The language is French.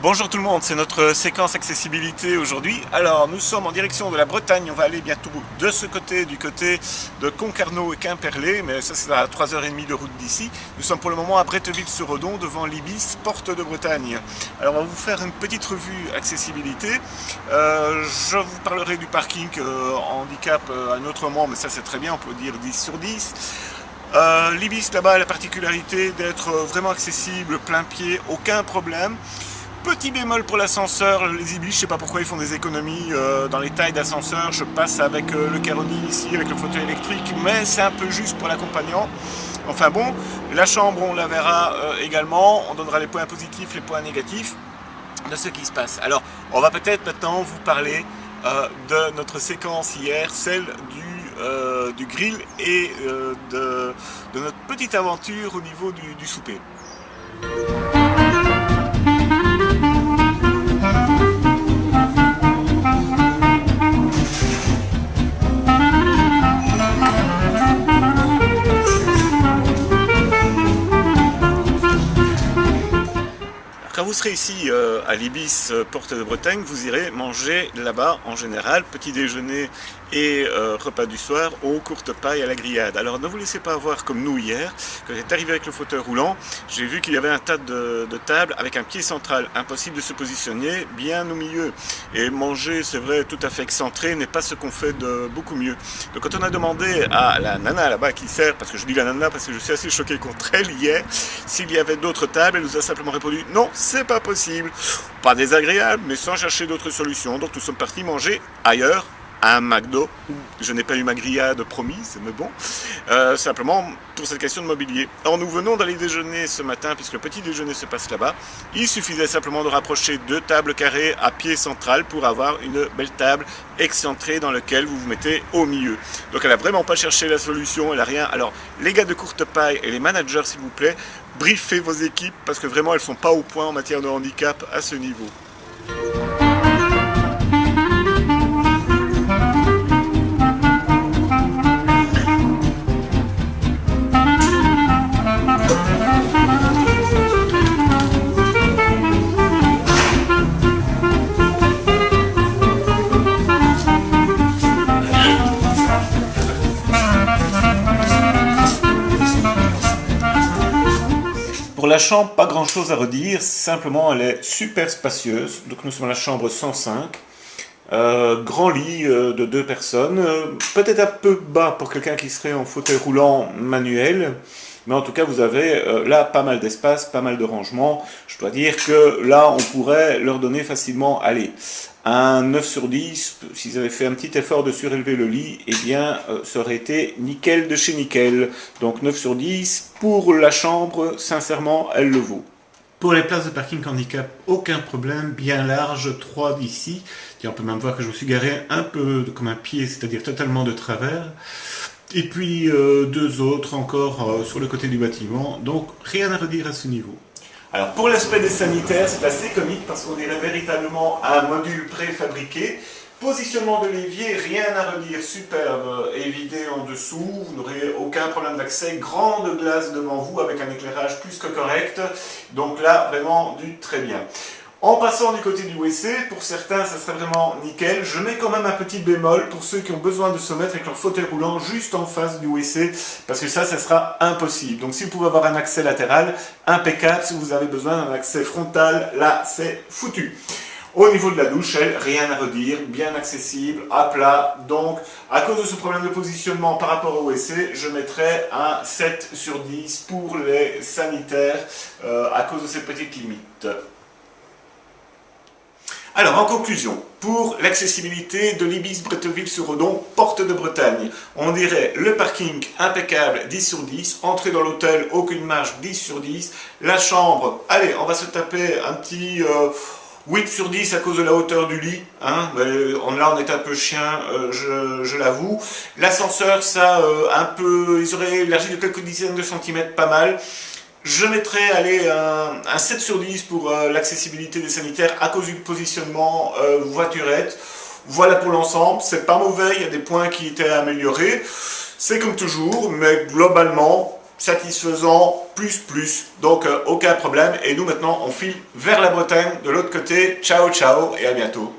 Bonjour tout le monde, c'est notre séquence accessibilité aujourd'hui. Alors nous sommes en direction de la Bretagne, on va aller bientôt de ce côté, du côté de Concarneau et Quimperlé, mais ça c'est à 3h30 de route d'ici. Nous sommes pour le moment à Bretteville-sur-Redon devant l'Ibis, porte de Bretagne. Alors on va vous faire une petite revue accessibilité. Je vous parlerai du parking handicap à un autre moment, mais ça c'est très bien, on peut dire 10 sur 10. L'Ibis là-bas a la particularité d'être vraiment accessible, plein pied, aucun problème. Petit bémol pour l'ascenseur, les Ibis, je sais pas pourquoi ils font des économies dans les tailles d'ascenseur. Je passe avec le Caroni ici, avec le fauteuil électrique, mais c'est un peu juste pour l'accompagnant. Enfin bon, la chambre, on la verra également. On donnera les points positifs, les points négatifs de ce qui se passe. Alors, on va peut-être maintenant vous parler de notre séquence hier, celle du grill et de notre petite aventure au niveau du souper. Quand vous serez ici à l'Ibis, Porte de Bretagne, vous irez manger là-bas en général, petit déjeuner et repas du soir aux courtes pailles à la grillade. Alors ne vous laissez pas avoir comme nous hier, quand j'étais arrivé avec le fauteuil roulant, j'ai vu qu'il y avait un tas de tables avec un pied central, impossible de se positionner bien au milieu. Et manger, c'est vrai, tout à fait excentré n'est pas ce qu'on fait de beaucoup mieux. Donc quand on a demandé à la nana là-bas qui sert, parce que je dis la nana parce que je suis assez choqué contre elle hier, s'il y avait d'autres tables, elle nous a simplement répondu non, c'est pas possible. Pas désagréable, mais sans chercher d'autres solutions. Donc nous sommes partis manger ailleurs, à un McDo. Je n'ai pas eu ma grillade promise, mais bon. Simplement pour cette question de mobilier. Alors nous venons d'aller déjeuner ce matin, puisque le petit déjeuner se passe là-bas. Il suffisait simplement de rapprocher deux tables carrées à pied central pour avoir une belle table excentrée dans laquelle vous vous mettez au milieu. Donc elle n'a vraiment pas cherché la solution, elle n'a rien. Alors les gars de courte paille et les managers s'il vous plaît, briefez vos équipes parce que vraiment elles ne sont pas au point en matière de handicap à ce niveau. Pour la chambre, pas grand chose à redire, simplement elle est super spacieuse. Donc nous sommes à la chambre 105. Grand lit de deux personnes, peut-être un peu bas pour quelqu'un qui serait en fauteuil roulant manuel, mais en tout cas vous avez là pas mal d'espace, pas mal de rangement. Je dois dire que là on pourrait leur donner facilement, allez, un 9 sur 10, s'ils avaient fait un petit effort de surélever le lit, eh bien ça aurait été nickel de chez nickel. Donc 9 sur 10, pour la chambre, sincèrement, elle le vaut. Pour les places de parking handicap, aucun problème, bien large, 3 d'ici. On peut même voir que je me suis garé un peu comme un pied, c'est-à-dire totalement de travers. Et puis deux autres encore sur le côté du bâtiment, donc rien à redire à ce niveau. Alors pour l'aspect des sanitaires, c'est assez comique parce qu'on dirait véritablement un module préfabriqué. Positionnement de l'évier, rien à redire, superbe, évidé en dessous, vous n'aurez aucun problème d'accès, grande glace devant vous avec un éclairage plus que correct, donc là vraiment du très bien. En passant du côté du WC, pour certains ça serait vraiment nickel, je mets quand même un petit bémol pour ceux qui ont besoin de se mettre avec leur fauteuil roulant juste en face du WC, parce que ça sera impossible. Donc si vous pouvez avoir un accès latéral, impeccable. Si vous avez besoin d'un accès frontal, là c'est foutu. Au niveau de la douche, elle, rien à redire, bien accessible, à plat. Donc, à cause de ce problème de positionnement par rapport au WC, je mettrai un 7 sur 10 pour les sanitaires à cause de cette petite limite. Alors, en conclusion, pour l'accessibilité de l'Ibis Bretteville-sur-Redon, porte de Bretagne, on dirait le parking impeccable 10 sur 10, entrée dans l'hôtel, aucune marge 10 sur 10, la chambre, allez, on va se taper un petit 8 sur 10 à cause de la hauteur du lit, hein. Là on est un peu chien, je l'avoue. L'ascenseur, ça, un peu, ils auraient élargi de quelques dizaines de centimètres, pas mal. Je mettrais allez, un 7 sur 10 pour l'accessibilité des sanitaires à cause du positionnement voiturette. Voilà pour l'ensemble, c'est pas mauvais, il y a des points qui étaient améliorés. C'est comme toujours, mais globalement, satisfaisant, plus. Donc aucun problème. Et nous maintenant, on file vers la Bretagne de l'autre côté. Ciao, ciao et à bientôt.